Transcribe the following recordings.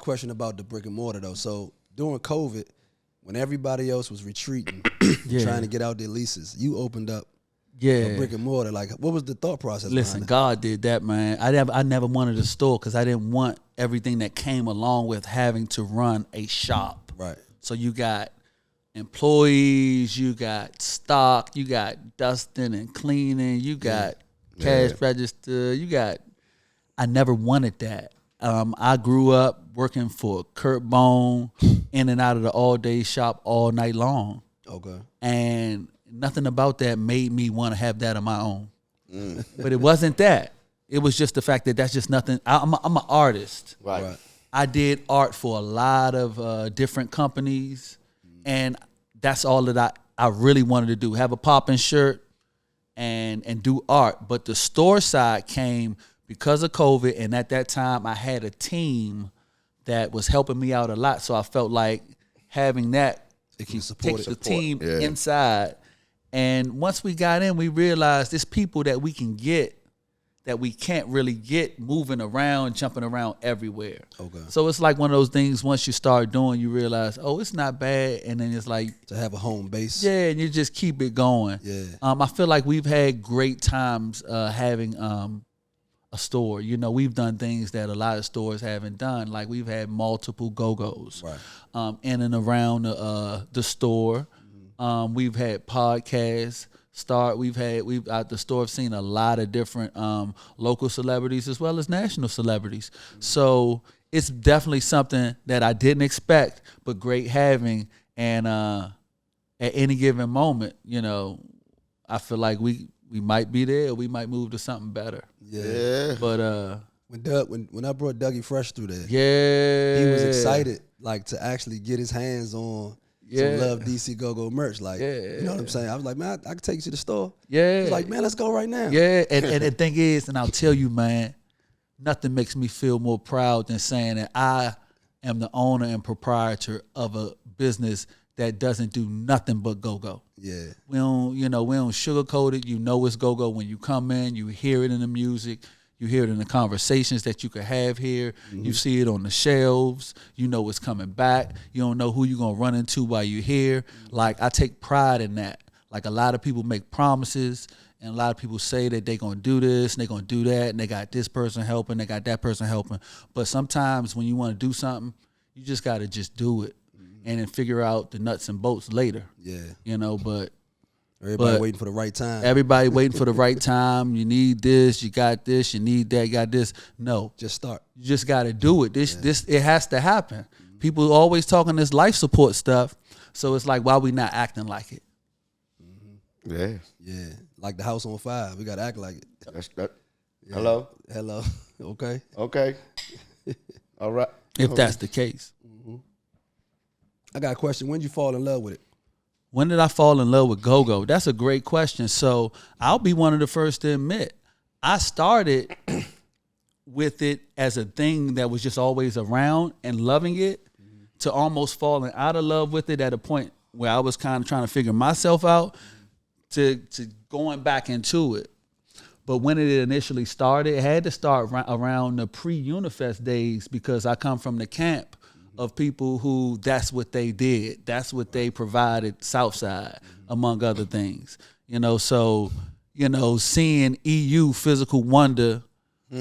question about the brick and mortar though. So during COVID, when everybody else was retreating, trying to get out their leases, you opened up a brick and mortar. Like, what was the thought process? Listen, God did that, man. I never wanted a store because I didn't want everything that came along with having to run a shop. Right. So you got employees, you got stock, you got dusting and cleaning, you got cash register, I never wanted that. I grew up working for Kurt Bone, in and out of the all-day shop all night long. Okay. And nothing about that made me want to have that on my own. But it wasn't that. It was just the fact that that's just nothing. I'm an artist. Right. I did art for a lot of different companies, and that's all that I really wanted to do, have a poppin' shirt and do art. But the store side came because of COVID, and at that time I had a team that was helping me out a lot, so I felt like having that takes the team inside. And once we got in, we realized there's people that we can get that we can't really get moving around, jumping around everywhere. Okay. So it's like one of those things, once you start doing, you realize, oh, it's not bad. And then it's like, to have a home base. Yeah, and you just keep it going. Yeah. I feel like we've had great times having a store. You know, we've done things that a lot of stores haven't done. Like we've had multiple go-go's in and around the store. We've had podcasts. The store have seen a lot of different local celebrities as well as national celebrities. So it's definitely something that I didn't expect, but great having. And at any given moment, you know, I feel like we might be there, or we might move to something better. Yeah. But when I brought Dougie Fresh through there, he was excited, like, to actually get his hands on some Love DC Go-Go merch. Like, you know what I'm saying? I was like, man, I can take you to the store. Yeah. He's like, man, let's go right now. Yeah, and the thing is, and I'll tell you, man, nothing makes me feel more proud than saying that I am the owner and proprietor of a business that doesn't do nothing but go-go. Yeah. We don't sugarcoat it. You know it's go-go when you come in, you hear it in the music. You hear it in the conversations that you could have here. Mm-hmm. You see it on the shelves. You know it's coming back. You don't know who you're going to run into while you're here. Mm-hmm. Like, I take pride in that. Like, a lot of people make promises, and a lot of people say that they're going to do this, and they're going to do that, and they got this person helping, they got that person helping. But sometimes when you want to do something, you just got to just do it, and then figure out the nuts and bolts later. Yeah. You know, but... Everybody waiting for the right time. Everybody waiting for the right time. You need this, you got this, you need that, you got this. No. Just start. You just got to do it. This it has to happen. Mm-hmm. People always talking this life support stuff. So it's like, why we not acting like it? Mm-hmm. Yeah. Yeah. Like the house on fire. We got to act like it. Yeah. Hello? Okay. All right. If that's the case. Mm-hmm. I got a question. When did you fall in love with it? When did I fall in love with go-go? That's a great question. So I'll be one of the first to admit, I started with it as a thing that was just always around and loving it, to almost falling out of love with it at a point where I was kind of trying to figure myself out, to going back into it. But when it initially started, it had to start around the pre-Unifest days, because I come from the camp of people who that's what they did. That's what they provided Southside, among other things. You know, so, you know, seeing EU Physical Wonder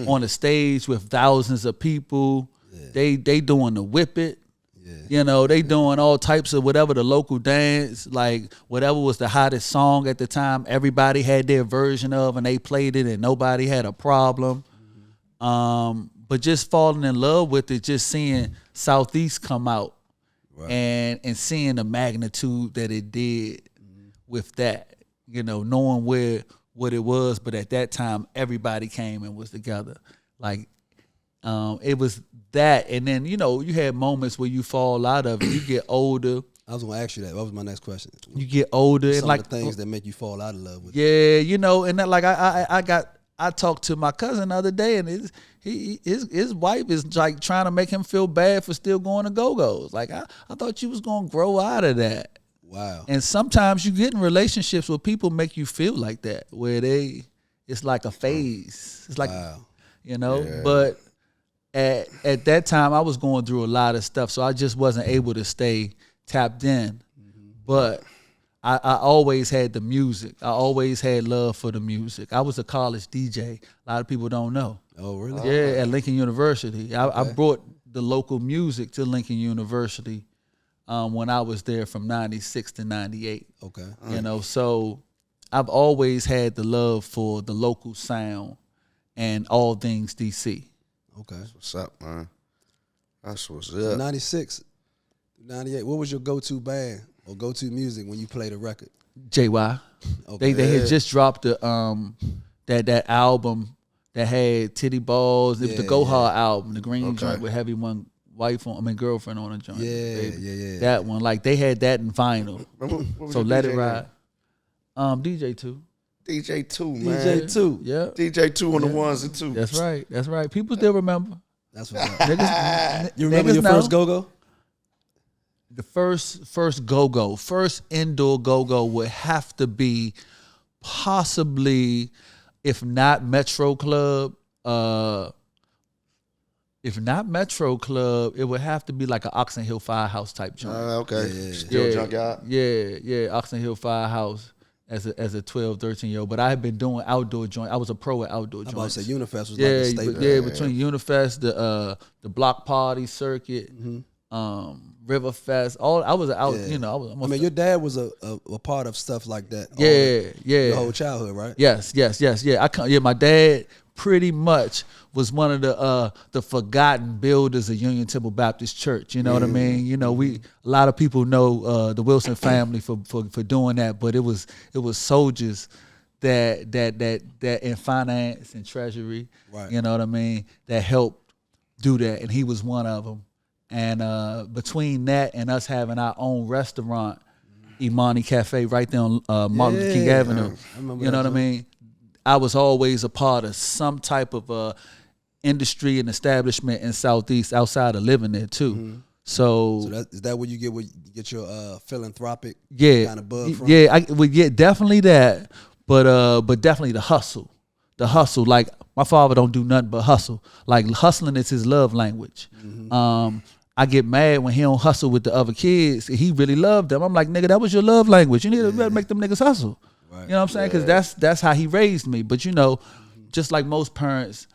on a stage with thousands of people, they doing the whip it. Yeah. You know, they doing all types of whatever the local dance, like whatever was the hottest song at the time, everybody had their version of, and they played it and nobody had a problem. But just falling in love with it, just seeing Southeast come out, and seeing the magnitude that it did with that, you know, knowing what it was. But at that time, everybody came and was together. Like, it was that. And then, you know, you had moments where you fall out of it. You get older. I was going to ask you that. That was my next question. You get older. Some and like of the things that make you fall out of love with it. Yeah, you know, and that, like I talked to my cousin the other day, and his wife is like trying to make him feel bad for still going to go-go's. Like, I thought you was going to grow out of that. Wow. And sometimes you get in relationships where people make you feel like that, where it's like a phase. It's like, you know, but at that time I was going through a lot of stuff, so I just wasn't able to stay tapped in. But I always had the music. I always had love for the music. I was a college DJ. A lot of people don't know. Oh, really? Yeah, at Lincoln University. I brought the local music to Lincoln University when I was there from 96 to 98. Okay. You know, so I've always had the love for the local sound and all things DC. Okay. That's what's up, man. That's what's up. So 96, 98, what was your go-to band or go-to music when you played a record? JY. Okay. They had just dropped the that album that had Titty Balls. It was the Go Hard album, the green joint with Heavy One girlfriend on the joint. Yeah. That one. Like they had that in vinyl. So Let It Ride. DJ 2. DJ 2, man. DJ 2. Yeah. DJ 2 on the ones and twos. That's right. That's right. People still remember. That's what's up. You remember niggas your first go-go? The first go-go, first indoor go-go would have to be possibly, if not Metro Club, it would have to be like an Oxon Hill Firehouse type joint. Okay. Yeah. Still Junkyard? Yeah, Oxon Hill Firehouse as a 12, 13-year-old. But I had been doing outdoor joint. I was a pro at outdoor joints. I was about to say Unifest was like a staple. Yeah, between Unifest, the block party circuit, Riverfest, I was out, Yeah. you know, I was almost. I mean, your dad was a part of stuff like that. Yeah. Your whole childhood, right? Yes. Yeah, my dad pretty much was one of the forgotten builders of Union Temple Baptist Church. You know what I mean? You know, a lot of people know the Wilson family for doing that, but it was soldiers that in finance and treasury, right. You know what I mean, that helped do that, and he was one of them. And between that and us having our own restaurant, Imani Cafe, right there on Martin Luther King Avenue, you know what I mean? I was always a part of some type of industry and establishment in Southeast outside of living there too. Mm-hmm. So is that where you get your philanthropic kind of bug from? Yeah, definitely that, but definitely the hustle. Like my father don't do nothing but hustle. Like hustling is his love language. Mm-hmm. I get mad when he don't hustle with the other kids. He really loved them. I'm like, nigga, that was your love language. You need to make them niggas hustle. Right. You know what I'm saying? Because that's how he raised me. But you know, just like most parents,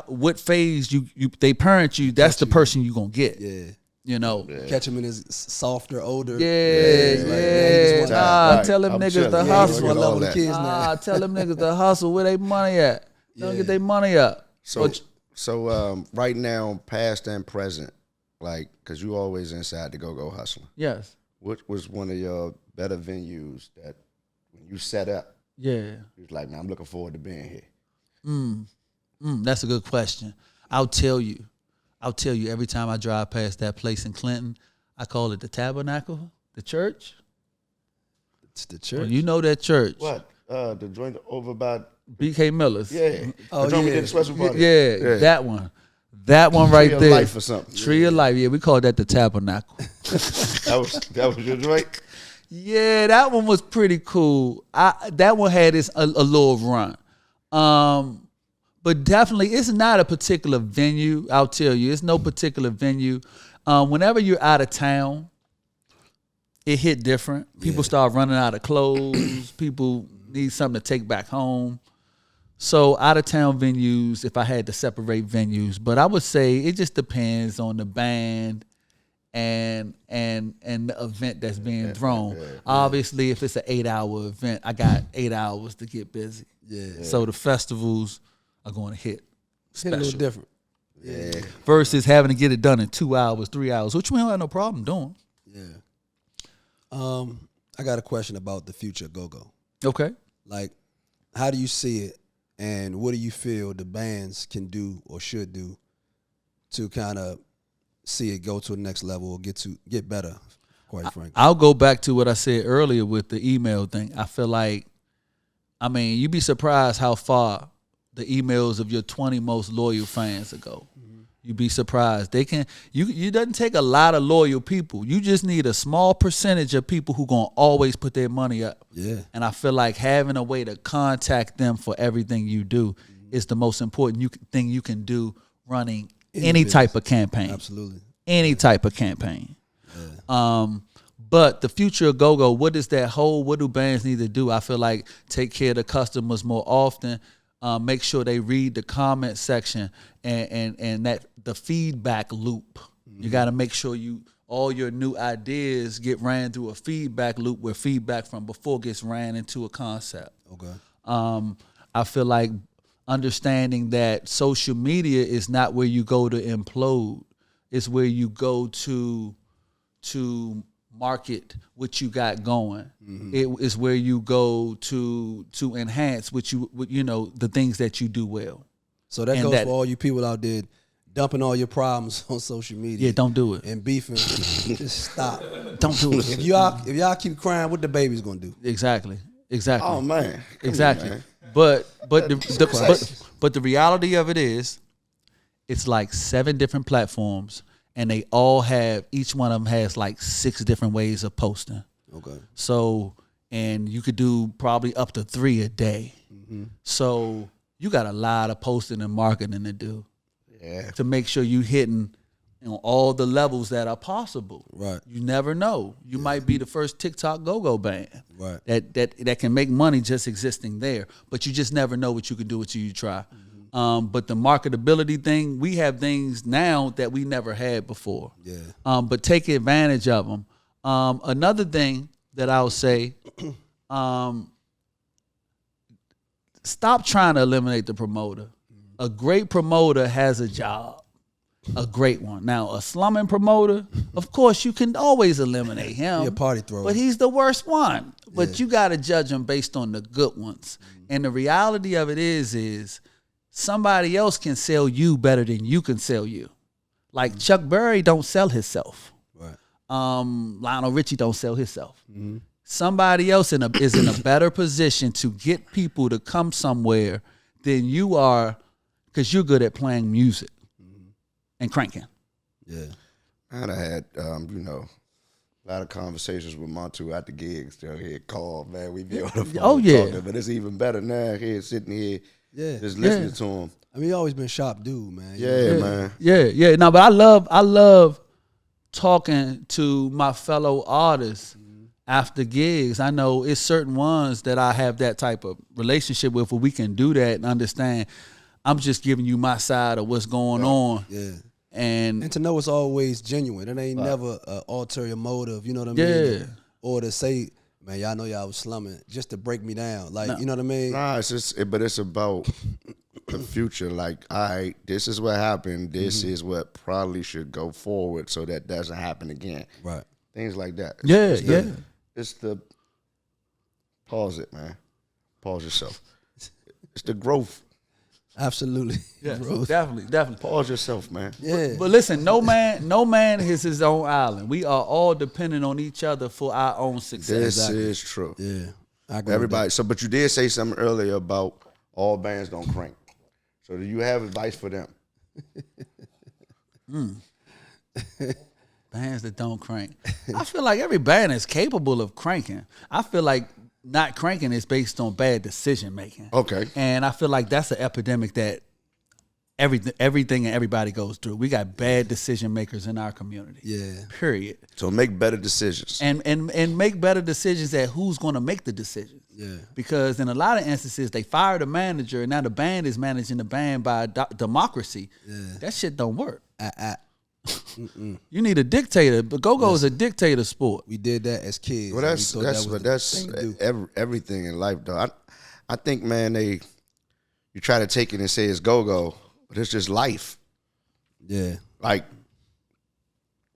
what phase they parent you, that's the person you gonna get. Yeah. You know, catch him in his softer, older. Tell them niggas to hustle. Tell them niggas to hustle. Where they money at? Don't get their money up. So right now, past and present, like, cause you always inside the go hustling. Yes. What was one of your better venues that when you set up? Yeah. You was like, man, I'm looking forward to being here. That's a good question. I'll tell you every time I drive past that place in Clinton, I call it the Tabernacle, the church. It's the church. Well, you know that church. What? The joint over by BK Miller's. Yeah. Oh, the we did a special party. Yeah, that one. That one right there. Tree of Life or something. Tree of Life. Yeah, we call that the Tabernacle. that was your joint? Yeah, that one was pretty cool. That one had a little run. But definitely, it's not a particular venue. I'll tell you, it's no particular venue. Whenever you're out of town, it hit different. People start running out of clothes. People need something to take back home. So out of town venues, if I had to separate venues, but I would say it just depends on the band and the event that's being thrown. Obviously, if it's an 8-hour event, I got 8 hours to get busy. Yeah. So the festivals are going to hit special. Hit a little different. Yeah. Versus having to get it done in 2 hours, 3 hours, which we don't have no problem doing. Yeah. I got a question about the future go-go. Okay. Like, how do you see it, and what do you feel the bands can do or should do to kind of see it go to the next level or get better, quite frankly? I'll go back to what I said earlier with the email thing. I feel like, you'd be surprised how far the emails of your 20 most loyal fans go. You'd be surprised. They can. You doesn't take a lot of loyal people. You just need a small percentage of people who gonna always put their money up. Yeah. And I feel like having a way to contact them for everything you do is the most important thing you can do running any type of campaign. Absolutely. Any type of campaign. Yeah. But the future of go-go, what do bands need to do? I feel like take care of the customers more often. Make sure they read the comment section and that the feedback loop. You got to make sure all your new ideas get ran through a feedback loop where feedback from before gets ran into a concept. Okay. I feel like understanding that social media is not where you go to implode. It's where you go to market what you got going. It is where you go to enhance the things that you do well. So that goes for all you people out there dumping all your problems on social media. Yeah, don't do it. And beefing. Just stop. Don't do it. If y'all keep crying, what the baby's gonna do? Exactly. Oh man. Exactly. Man. But the reality of it is, it's like 7 different platforms, and they all have, each one of them has like 6 different ways of posting. Okay. So, and you could do probably up to 3 a day. So you got a lot of posting and marketing to do. Yeah. To make sure you hitting all the levels that are possible. Right. You never know. You might be the first TikTok go-go band. Right. That can make money just existing there. But you just never know what you can do until you try. But the marketability thing, we have things now that we never had before. Yeah. But take advantage of them. Another thing that I'll say, stop trying to eliminate the promoter. A great promoter has a job. A great one. Now, a slumming promoter, of course, you can always eliminate him. He a party thrower. But he's the worst one. But you got to judge him based on the good ones. And the reality of it is somebody else can sell you better than you can sell you. Like Chuck Berry don't sell himself. Right. Lionel Richie don't sell himself. Somebody else is in a better position to get people to come somewhere than you are, because you're good at playing music and cranking. Yeah. I had a lot of conversations with Montu at the gigs. He'd call, man. We be on the phone talking, but it's even better now. He's sitting here just listening to him. I mean, he always been a sharp dude, man. Man. Yeah. No, but I love talking to my fellow artists after gigs. I know it's certain ones that I have that type of relationship with where we can do that and understand I'm just giving you my side of what's going on. Yeah. And to know it's always genuine. It ain't never an ulterior motive, you know what I mean? Yeah. Or to say, man, y'all know y'all was slumming just to break me down. Like, you know what I mean? Nah, but it's about the future. Like, all right, this is what happened. This is what probably should go forward so that doesn't happen again. Right. Things like that. It's the pause it, man. Pause yourself. It's the growth. Absolutely. Yeah, definitely. Pause yourself, man. Yeah. But listen, no man is his own island. We are all dependent on each other for our own success. This is true. Yeah. I agree. Everybody. So, but you did say something earlier about all bands don't crank. So, do you have advice for them? Bands that don't crank. I feel like every band is capable of cranking. I feel like not cranking is based on bad decision making. Okay. And I feel like that's an epidemic that everything and everybody goes through. We got bad decision makers in our community. Yeah. Period. So make better decisions. And make better decisions at who's going to make the decisions. Yeah. Because in a lot of instances, they fired a manager and now the band is managing the band by democracy. Yeah. That shit don't work. You need a dictator, but go-go is a dictator sport. We did that as kids. Well, that's everything in life, though. I think, man, you try to take it and say it's go-go, but it's just life. Yeah, like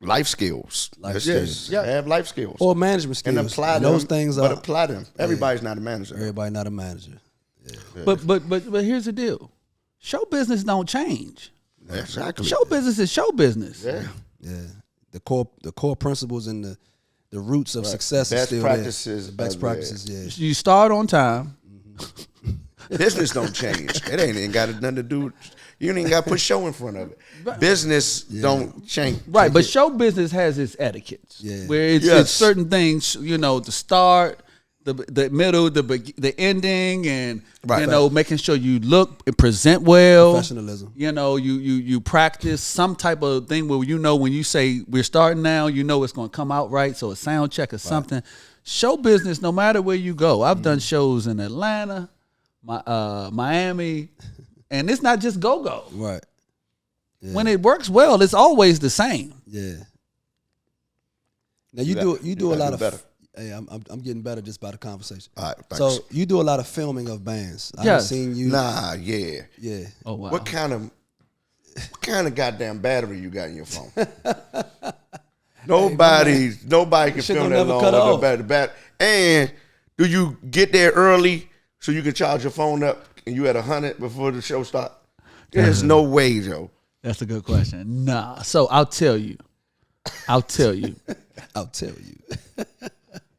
life skills. Have life skills or management skills, and apply them. Those things, but apply them. Everybody's not a manager. Everybody not a manager. Yeah. But here's the deal: show business don't change. Exactly. Show business is show business. Yeah. The core principles and the roots of success best is still practices. there. The best practices, yeah. You start on time. Business don't change. It ain't got nothing to do. You ain't got to put show in front of it. Business don't change. Right, but show business has its etiquettes. Yeah. Where it's certain things, the start, the middle, the ending, and making sure you look and present well. Professionalism. You practice some type of thing where when you say we're starting now, it's going to come out right. So a sound check or something. Show business, no matter where you go. I've done shows in Atlanta, Miami, and it's not just go-go. Right. Yeah. When it works well, it's always the same. Yeah. Now you do a lot of better. Hey, I'm getting better just by the conversation. All right, thanks. So you do a lot of filming of bands. I've seen you. Nah, yeah. Yeah. Oh wow. What kind of goddamn battery you got in your phone? Nobody can film that long with the battery. And do you get there early so you can charge your phone up and you at 100 before the show starts? There's no way, Joe. That's a good question. Nah. So I'll tell you. I'll tell you.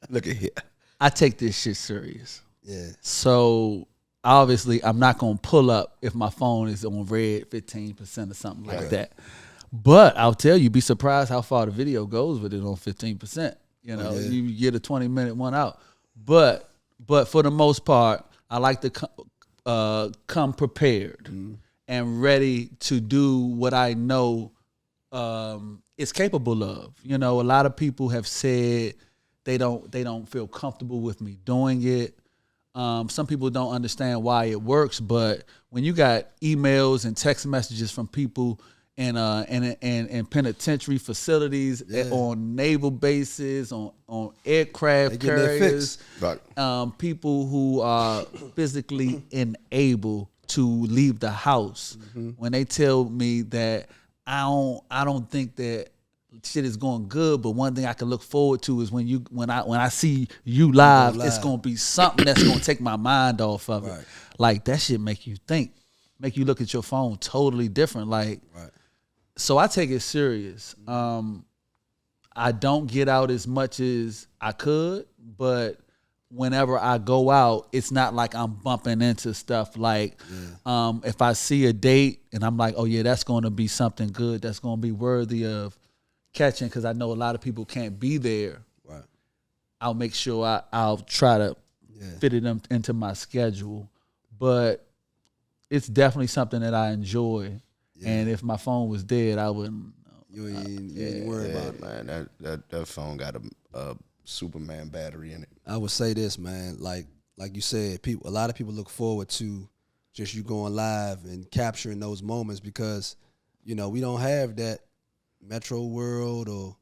Look at here. I take this shit serious. Yeah. So obviously I'm not gonna pull up if my phone is on red 15% or something like that. But I'll tell you, be surprised how far the video goes with it on 15%. You get a 20-minute one out. But for the most part, I like to come prepared and ready to do what I know is capable of. A lot of people have said they don't feel comfortable with me doing it. Some people don't understand why it works, but when you got emails and text messages from people in penitentiary facilities, on naval bases, on aircraft carriers, people who are physically unable to leave the house, when they tell me that I don't think that shit is going good, but one thing I can look forward to is when I see you live, it's gonna be something that's gonna take my mind off of it. Like that shit make you think, make you look at your phone totally different. So I take it serious. I don't get out as much as I could, but whenever I go out, it's not like I'm bumping into stuff like if I see a date and I'm like, oh yeah, that's going to be something good, that's going to be worthy of catching, because I know a lot of people can't be there. Right. I'll make sure I'll try to fit it into my schedule. But it's definitely something that I enjoy. Yeah. And if my phone was dead, I wouldn't. You ain't worry about it, man. That phone got a Superman battery in it. I would say this, man. Like you said, a lot of people look forward to just you going live and capturing those moments, because we don't have that Metro World, or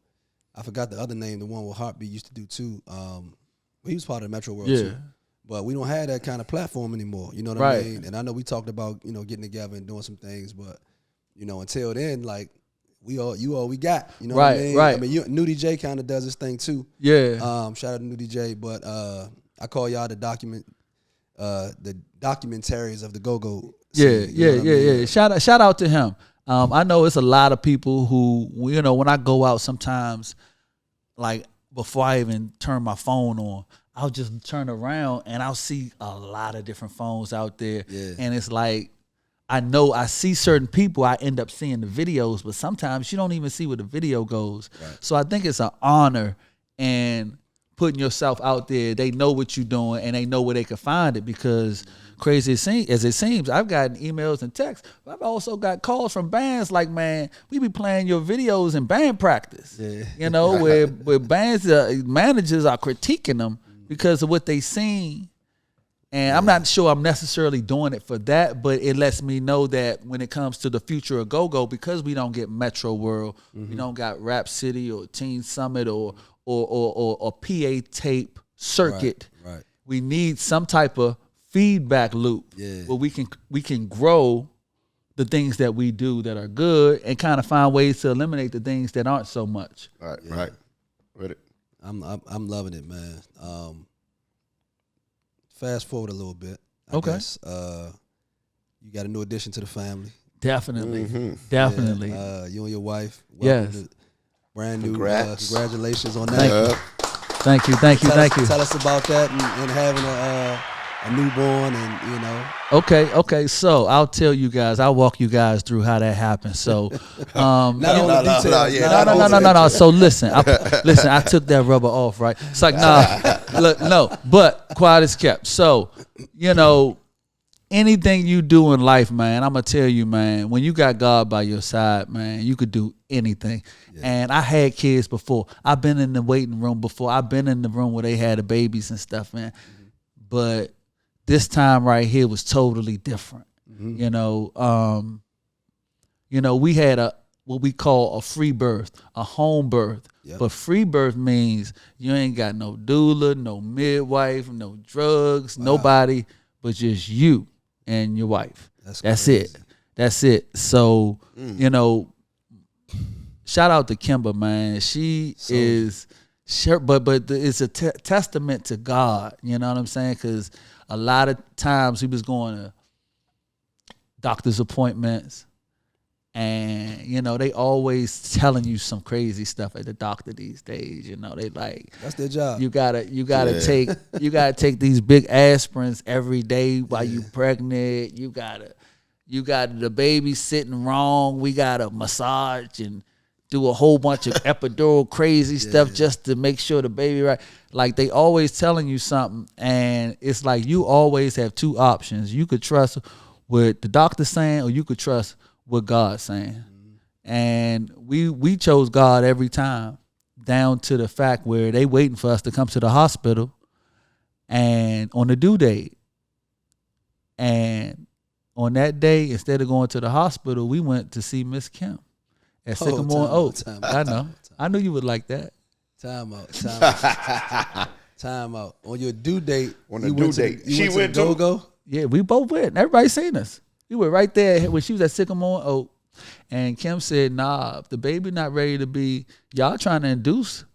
I forgot the other name, the one where Heartbeat used to do too. He was part of the Metro World too. But we don't have that kind of platform anymore. You know what I mean? And I know we talked about getting together and doing some things, but until then, like you all we got. You know what I mean? Right. I mean, New DJ kind of does this thing too. Yeah. Shout out to New DJ, but I call y'all the documentaries of the go-go scene. Yeah. Shout out to him. I know it's a lot of people who, when I go out sometimes, like before I even turn my phone on, I'll just turn around and I'll see a lot of different phones out there. Yeah. And it's like, I know I see certain people, I end up seeing the videos, but sometimes you don't even see where the video goes. Right. So I think it's an honor and putting yourself out there. They know what you're doing and they know where they can find it, because crazy as it seems, I've gotten emails and texts, but I've also got calls from bands like, man, we be playing your videos in band practice. Yeah. Where bands managers are critiquing them because of what they seen. And I'm not sure I'm necessarily doing it for that, but it lets me know that when it comes to the future of go-go, because we don't get Metro World, we don't got Rap City or Teen Summit or PA tape circuit. Right. We need some type of feedback loop where we can grow the things that we do that are good and kind of find ways to eliminate the things that aren't so much. Right. Read it. I'm loving it, man. Fast forward a little bit. I guess, you got a new addition to the family. Definitely. Definitely. You and your wife. Yes. Brand new. Congratulations on that. Thank you. Tell us about that and having a a newborn, and you know. Okay. So I'll tell you guys. I'll walk you guys through how that happened. So, No. So listen, I took that rubber off, right? It's like, look, no, but quiet is kept. So, you know, anything you do in life, man, I'm gonna tell you, man, when you got God by your side, man, you could do anything. Yeah. And I had kids before. I've been in the waiting room before. I've been in the room where they had the babies and stuff, man. Mm-hmm. But this time right here was totally different. Mm-hmm. We had what we call a free birth, a home birth. Yep. But free birth means you ain't got no doula, no midwife, no drugs, nobody, but just you and your wife. That's it. That's it. So, shout out to Kimber, man. She is sure, but it's a testament to God. You know what I'm saying? Because a lot of times he was going to doctor's appointments, and they always telling you some crazy stuff at the doctor these days. They like, that's their job. You gotta take these big aspirins every day while you pregnant. You got the baby sitting wrong. We gotta massage and do a whole bunch of epidural crazy stuff just to make sure the baby right. Like, they always telling you something, and it's like you always have two options. You could trust what the doctor's saying, or you could trust what God's saying. Mm-hmm. And we chose God every time, down to the fact where they waiting for us to come to the hospital and on the due date. And on that day, instead of going to the hospital, we went to see Miss Kim at Sycamore and Oak. I know. I knew you would like that. Time out. On your due date. She went to Go-Go? Yeah, we both went. Everybody seen us. We were right there when she was at Sycamore and Oak. And Kim said, nah, if the baby not ready to be, y'all trying to induce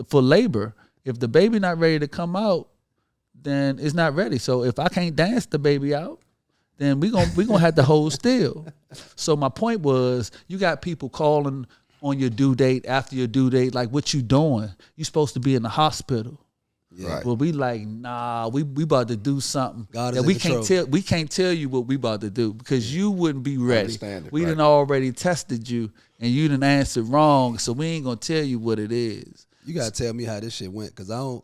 for labor. If the baby not ready to come out, then it's not ready. So if I can't dance the baby out, then we gonna have to hold still. So my point was, you got people calling on your due date, after your due date, like, what you doing? You supposed to be in the hospital. Yeah. Right. Well, we like, nah, we about to do something that we can't tell you what we about to do, because you wouldn't be ready. We done already tested you, and you done answered wrong, so we ain't gonna tell you what it is. You gotta tell me how this shit went, because I'm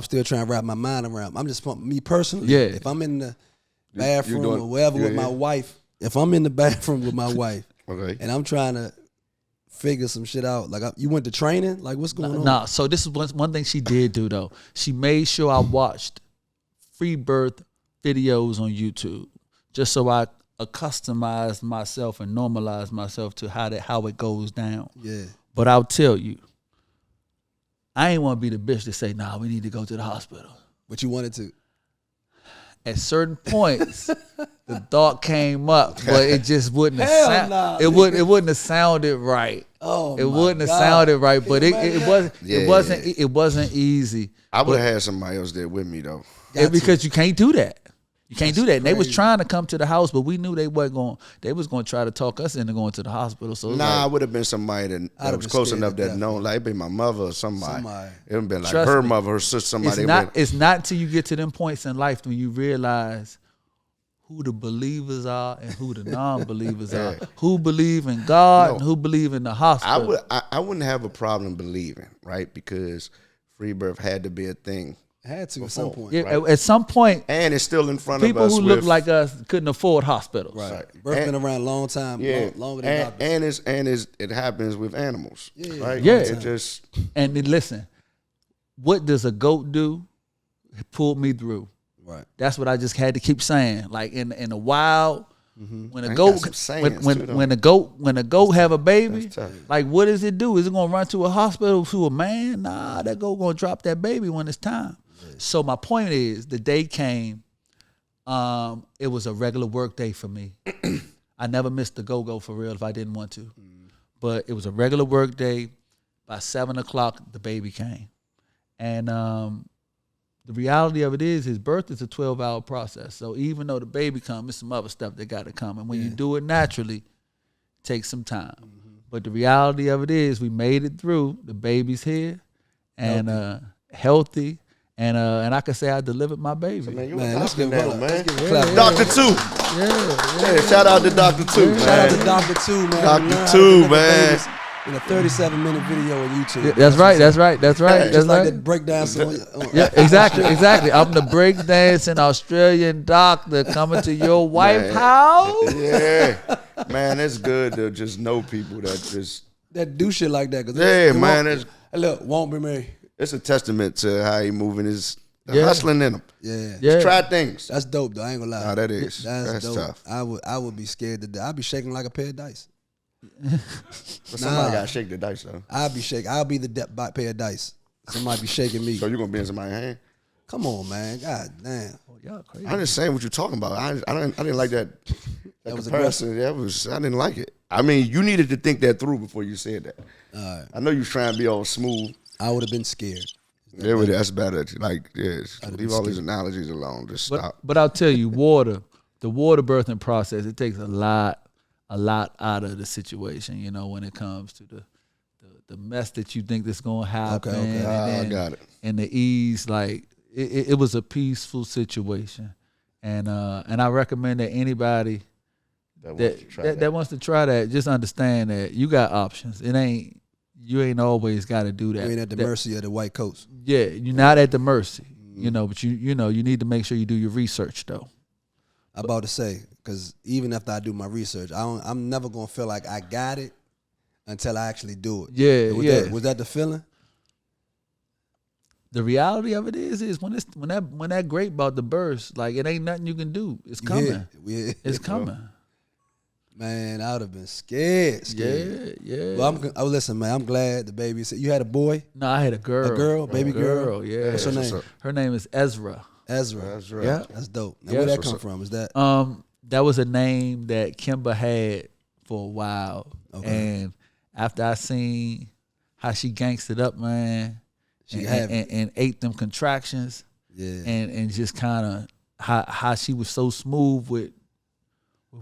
still trying to wrap my mind around. I'm just, me personally, if I'm in the bathroom or wherever with my wife, if I'm in the bathroom with my wife, and I'm trying to figure some shit out, like, you went to training, like, what's going on? Nah, so this is one thing she did do, though. She made sure I watched free birth videos on YouTube, just so I accustomized myself and normalized myself to how it goes down. Yeah. But I'll tell you, I ain't want to be the bitch to say, nah, we need to go to the hospital. But you wanted to. At certain points, the thought came up, but it just wouldn't have it wouldn't have sounded right. Oh, it wouldn't have sounded right, but it wasn't easy. I would have had somebody else there with me, though. Because you can't do that. You can't do that. And they was trying to come to the house, but we knew they was going to try to talk us into going to the hospital. So I would have been somebody that was close enough that known, like, it'd be my mother or somebody. It would have been like her mother, her sister, somebody. It's not until you get to them points in life when you realize who the believers are and who the non-believers are. Who believe in God and who believe in the hospital. I wouldn't have a problem believing, right? Because free birth had to be a thing. Had to at some point. Yeah, right? At some point. And it's still in front of us. People who look like us couldn't afford hospitals. Right. Birth been around a long time, longer than doctors. And it happens with animals. Right? Yeah. It just. And then listen, what does a goat do? It pulled me through. Right. That's what I just had to keep saying. Like in the wild, when a goat have a baby, like, what does it do? Is it gonna run to a hospital to a man? Nah, that goat gonna drop that baby when it's time. So my point is, the day came, it was a regular work day for me. I never missed the go-go for real if I didn't want to. But it was a regular work day. By 7 o'clock, the baby came. And the reality of it is, his birth is a 12-hour process. So even though the baby comes, there's some other stuff that got to come. And when you do it naturally, it takes some time. But the reality of it is, we made it through. The baby's here and healthy. And I could say I delivered my baby. So, man, let's give now, man. Let's give a Dr. Two. Yeah. Shout out to Dr. Two, man. Shout out to Dr. Two, man. Dr. Two, man. In a 37-minute video on YouTube. Yeah, that's right. Just like that breakdance. Yeah, exactly. I'm the breakdancing Australian doctor coming to your White House. Yeah, man, it's good to just know people that do shit like that. Look, won't be me. It's a testament to how he moving his hustling in him. Yeah. Just try things. That's dope, though. I ain't gonna lie. No, that is. That's dope. Tough. I would be scared to death. I'd be shaking like a pair of dice. But somebody gotta shake the dice though. I'll be shaking. I'll be the pair of dice. Somebody be shaking me. So you gonna be in somebody's hand? Come on, man. God damn. Oh, y'all crazy. I'm just saying what you're talking about. I didn't like that. That was comparison. I didn't like it. I mean, you needed to think that through before you said that. All right. I know you was trying to be all smooth. I would have been scared. That's better. Like, leave all these analogies alone. Just stop. But I'll tell you, the water birthing process, it takes a lot out of the situation, when it comes to the mess that you think that's gonna happen. Okay. I got it. And the ease, like it was a peaceful situation. And I recommend that anybody that wants to try that, just understand that you got options. You ain't always gotta do that. You ain't at the mercy of the white coats. Yeah, you're not at the mercy. But you need to make sure you do your research though. I'm about to say, because even after I do my research, I'm never gonna feel like I got it until I actually do it. Yeah, Was that the feeling? The reality of it is when that grape about to burst, like it ain't nothing you can do. It's coming. Yeah. It's coming. Man, I would have been scared. Yeah. Well, listen, man, I'm glad the baby said you had a boy. No, I had a girl. Baby girl. Yeah. What's her name? Her name is Ezra. Yeah, that's dope. Now, where that come from? Is that that was a name that Kimba had for a while, and after I seen how she gangstered up, man, and ate them contractions, and just kind of how she was so smooth with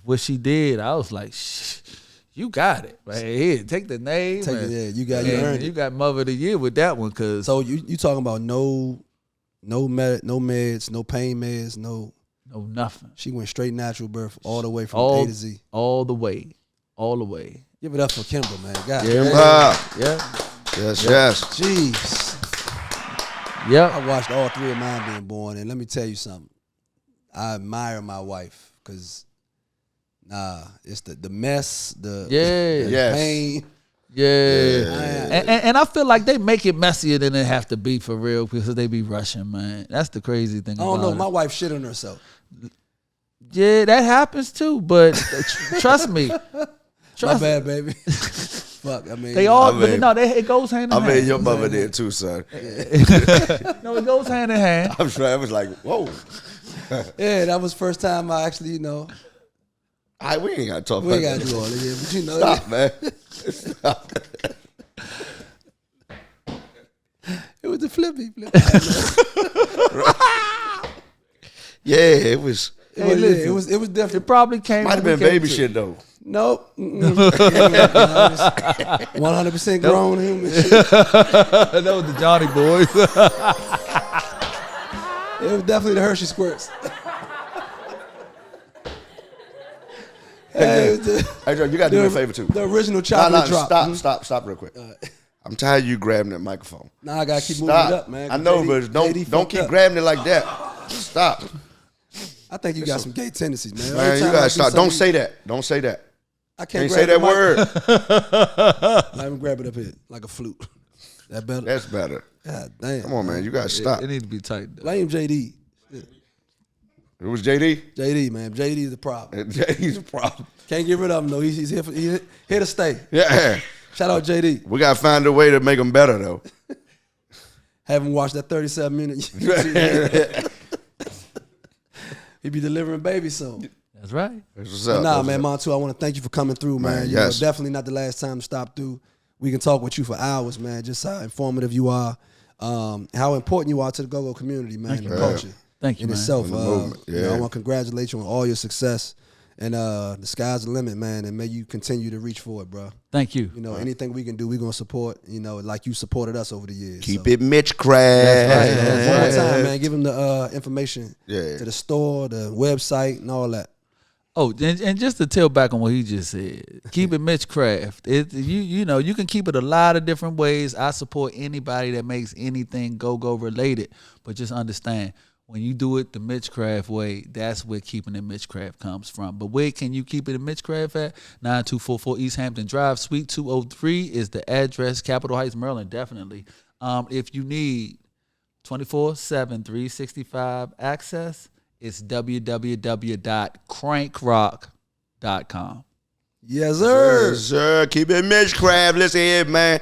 what she did, I was like, you got it. Like, here, take the name. You earned it. You got Mother of the Year with that one, cause so you talking about no meds, no pain meds, no nothing. She went straight natural birth all the way from A to Z. All the way. Give it up for Kimber, man. God. Yes. Jeez. Yep. I watched all three of mine being born, and let me tell you something. I admire my wife, because it's the mess, the pain. Yeah. And I feel like they make it messier than it have to be for real, because they be rushing, man. That's the crazy thing. I don't know. My wife shit on herself. Yeah, that happens too. But trust me. My bad, baby. Fuck. I mean, it goes hand in hand. I mean, your mother did too, son. No, it goes hand in hand. I'm sure I was like, whoa. Yeah, that was the first time I actually, we ain't got to talk about that. We ain't got to do all of it, but Stop, man. Stop. It was the flippy. It was. It was different. It probably came. Might have been baby shit though. Nope. 100% grown human shit. That was the Johnny boys. It was definitely the Hershey squirts. Hey, Joe, you got to do me a favor too. The original chocolate drop. Stop real quick. I'm tired of you grabbing that microphone. Nah, I gotta keep moving it up, man. I know, but don't keep grabbing it like that. Stop. I think you got some gay tendencies, man. Man, you gotta stop. Don't say that. Don't say that. I can't say that word. Let me grab it up here like a flute. That better? That's better. God damn. Come on, man. You gotta stop. It need to be tight. Blame JD. It was JD? JD, man. JD is the problem. JD's the problem. Can't get rid of him, though. He's here to stay. Yeah. Shout out JD. We got to find a way to make him better, though. Haven't watched that 37-minute. He be delivering babies soon. That's right. That's what's up. Nah, man, Montu, I want to thank you for coming through, man. Yes. Definitely not the last time to stop through. We can talk with you for hours, man. Just how informative you are, how important you are to the go-go community, man, and the culture. Thank you, in man. itself. I want to congratulate you on all your success And the sky's the limit, man. And may you continue to reach for it, bro. Thank you. You know, anything we can do, we're going to support, you know, like you supported us over the years. Keep it Mitchcraft. That's right. One more time, man. Give them the information to the store, the website, and all that. Oh, and just to tell back on what he just said, keep it Mitchcraft. You know, you can keep it a lot of different ways. I support anybody that makes anything go related, but just understand, when you do it the Mitchcraft way, that's where keeping it Mitchcraft comes from. But where can you keep it in Mitchcraft at? 9244 East Hampton Drive, Suite 203 is the address, Capitol Heights, Maryland, definitely. If you need 24/7, 365 access, it's www.crankrock.com. Yes, sir. Yes, sir. Keep it Mitchcraft. Listen here, man.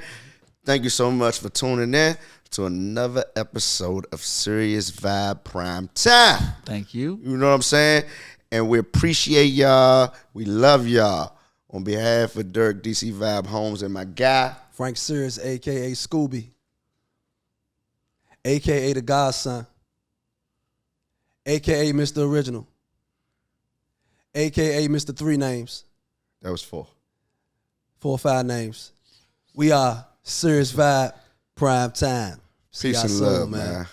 Thank you so much for tuning in to another episode of SiriusVybe Primetime. Thank you. You know what I'm saying? And we appreciate y'all. We love y'all. On behalf of Dirk, DC Vibe Homes, and my guy, Frank Sirius, a.k.a. Scooby, a.k.a. the Godson, a.k.a. Mr. Original, a.k.a. Mr. Three Names. That was 4 or 5 names. We are SiriusVybe Primetime. Peace and love, man.